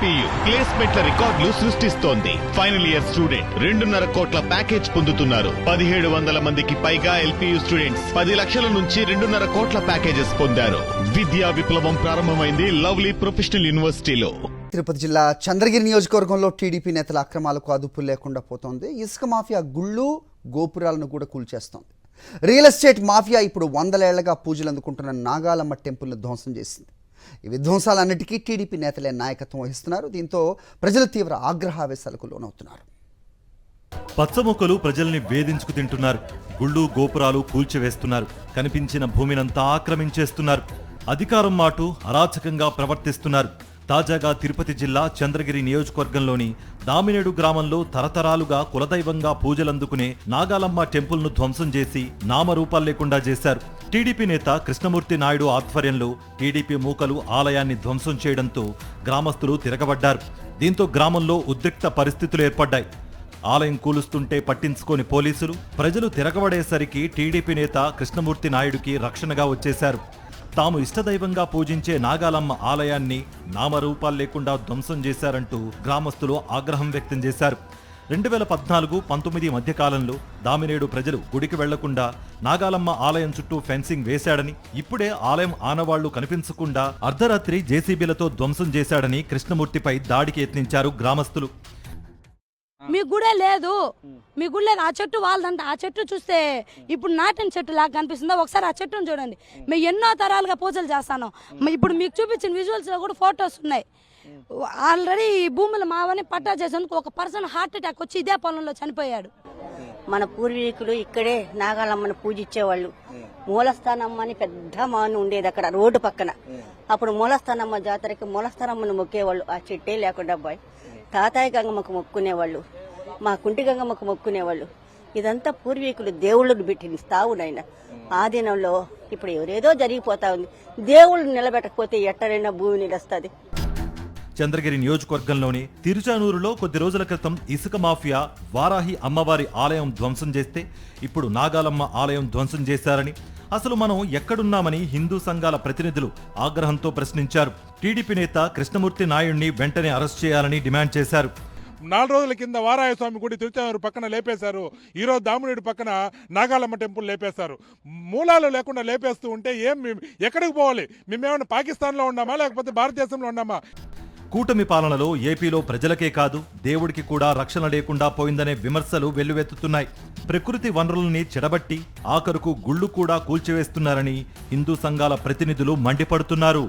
LPU ప్లేస్మెంట్ల రికార్డులు సృష్టిస్తోంది. Final year student 2.5 కోట్ల ప్యాకేజ్ పొందుతున్నారు. 1700 మందికి పైగా ఎల్పీయూ స్టూడెంట్స్ 10 లక్షల నుంచి 2.5 కోట్ల ప్యాకేజెస్ పొందారు. విద్యా విప్లవం ప్రారంభమైంది లవ్లీ ప్రొఫెషనల్ యూనివర్సిటీలో. తిరుపతి జిల్లా చంద్రగిరి నియోజకవర్గంలో టీడీపీ నేతల అక్రమాలకు అదుపు లేకుండా పోతోంది. ఇసుక మాఫియా గుళ్ళు గోపురాలను కూడా కూల్చేస్తోంది. రియల్ ఎస్టేట్ మాఫియా ఇప్పుడు 100 ఏళ్లుగా పూజలు అందుకుంటున్న నాగాలమ్మ టెంపుల్ను ధ్వంసం చేసింది. ఈ విధ్వంసాలన్నిటికీ టీడీపీ నేతలే నాయకత్వం వహిస్తున్నారు. దీంతో ప్రజలు తీవ్ర ఆగ్రహావేశాలకు లోనవుతున్నారు. పచ్చమొక్కలు ప్రజల్ని వేధించుకు తింటున్నారు. గుళ్ళు గోపురాలు కూల్చివేస్తున్నారు. కనిపించిన భూమినంతా ఆక్రమించేస్తున్నారు. అధికారం మాటు అరాచకంగా ప్రవర్తిస్తున్నారు. తాజాగా తిరుపతి జిల్లా చంద్రగిరి నియోజకవర్గంలోని దామినేడు గ్రామంలో తరతరాలుగా కులదైవంగా పూజలందుకునే నాగాలమ్మ టెంపుల్ను ధ్వంసం చేసి నామరూపాలు లేకుండా చేశారు. టీడీపీ నేత కృష్ణమూర్తి నాయుడు ఆధ్వర్యంలో టీడీపీ మూకలు ఆలయాన్ని ధ్వంసం చేయడంతో గ్రామస్తులు తిరగబడ్డారు. దీంతో గ్రామంలో ఉద్రిక్త పరిస్థితులు ఏర్పడ్డాయి. ఆలయం కూలుస్తుంటే పట్టించుకోని పోలీసులు ప్రజలు తిరగబడేసరికి టీడీపీ నేత కృష్ణమూర్తి నాయుడుకి రక్షణగా వచ్చేశారు. తాము ఇష్టదైవంగా పూజించే నాగాలమ్మ ఆలయాన్ని నామరూపాలు లేకుండా ధ్వంసం చేశారంటూ గ్రామస్తులు ఆగ్రహం వ్యక్తం చేశారు. 2014-19 మధ్యకాలంలో దామినేడు ప్రజలు గుడికి వెళ్లకుండా నాగాలమ్మ ఆలయం చుట్టూ ఫెన్సింగ్ వేశాడని, ఇప్పుడే ఆలయం ఆనవాళ్లు కనిపించకుండా అర్ధరాత్రి జేసీబీలతో ధ్వంసం చేశాడని కృష్ణమూర్తిపై దాడికి యత్నించారు గ్రామస్తులు. మీ గుడే లేదు, మీ గుడి లేదు. ఆ చెట్టు వాళ్ళదంట. ఆ చెట్టు చూస్తే ఇప్పుడు నాటిన చెట్టు లాగా కనిపిస్తుందో ఒకసారి ఆ చెట్టును చూడండి. మేము ఎన్నో తరాలుగా పూజలు చేస్తాను. ఇప్పుడు మీకు చూపించిన విజువల్స్లో కూడా ఫొటోస్ ఉన్నాయి. ఆల్రెడీ ఈ భూములు మావని పట్టా చేసేందుకు ఒక పర్సన్ హార్ట్ అటాక్ వచ్చి ఇదే పొలంలో చనిపోయాడు. మన పూర్వీకులు ఇక్కడే నాగాలమ్మని పూజించేవాళ్ళు. మూలస్థానమ్మ అని పెద్ద మాను ఉండేది అక్కడ రోడ్డు పక్కన. అప్పుడు మూలస్థానమ్మ జాతరకి మూలస్థానమ్మని మొక్కేవాళ్ళు. ఆ చెట్టే లేకుండా అబ్బాయి తాతాయి గంగమ్మకు మొక్కునేవాళ్ళు, మా కుంటి గంగమ్మకు మొక్కునేవాళ్ళు. ఇదంతా పూర్వీకులు దేవుళ్ళను పెట్టిన స్థావునైనా. ఆ దినంలో ఇప్పుడు ఎవరేదో జరిగిపోతా ఉంది. దేవుళ్ళు నిలబెట్టకపోతే ఎట్టరైనా భూమి నిలుస్తుంది. చంద్రగిరి నియోజకవర్గంలోని తిరుచానూరులో కొద్ది రోజుల క్రితం ఇసుక మాఫియా వారాహి అమ్మవారి ఆలయం ధ్వంసం చేస్తే ఇప్పుడు నాగాలమ్మ ఆలయం ధ్వంసం చేశారని, అసలు మనం ఎక్కడున్నామని హిందూ సంఘాల ప్రతినిధులు ఆగ్రహంతో ప్రశ్నించారు. టీడీపీ నేత కృష్ణమూర్తి నాయుడిని వెంటనే అరెస్ట్ చేయాలని డిమాండ్ చేశారు. 4 రోజుల కింద వారాయ స్వామి గుడి తిరుచానూరు పక్కన లేపేశారు. ఈరోజు దామునేడు పక్కన నాగాలమ్మ టెంపుల్ లేపేశారు. మూలాలు లేకుండా లేపేస్తూ ఉంటే ఎక్కడికి పోవాలి? మేమేమన్నా పాకిస్తాన్లో ఉన్నామా లేకపోతే భారతదేశంలో ఉన్నామా? కూటమి పాలనలో ఏపీలో ప్రజలకే కాదు దేవుడికి కూడా రక్షణ లేకుండా పోయిందనే విమర్శలు వెల్లువెత్తుతున్నాయి. ప్రకృతి వనరుల్ని చెడబట్టి ఆఖరుకు గుళ్ళు కూడా కూల్చివేస్తున్నారని హిందూ సంఘాల ప్రతినిధులు మండిపడుతున్నారు.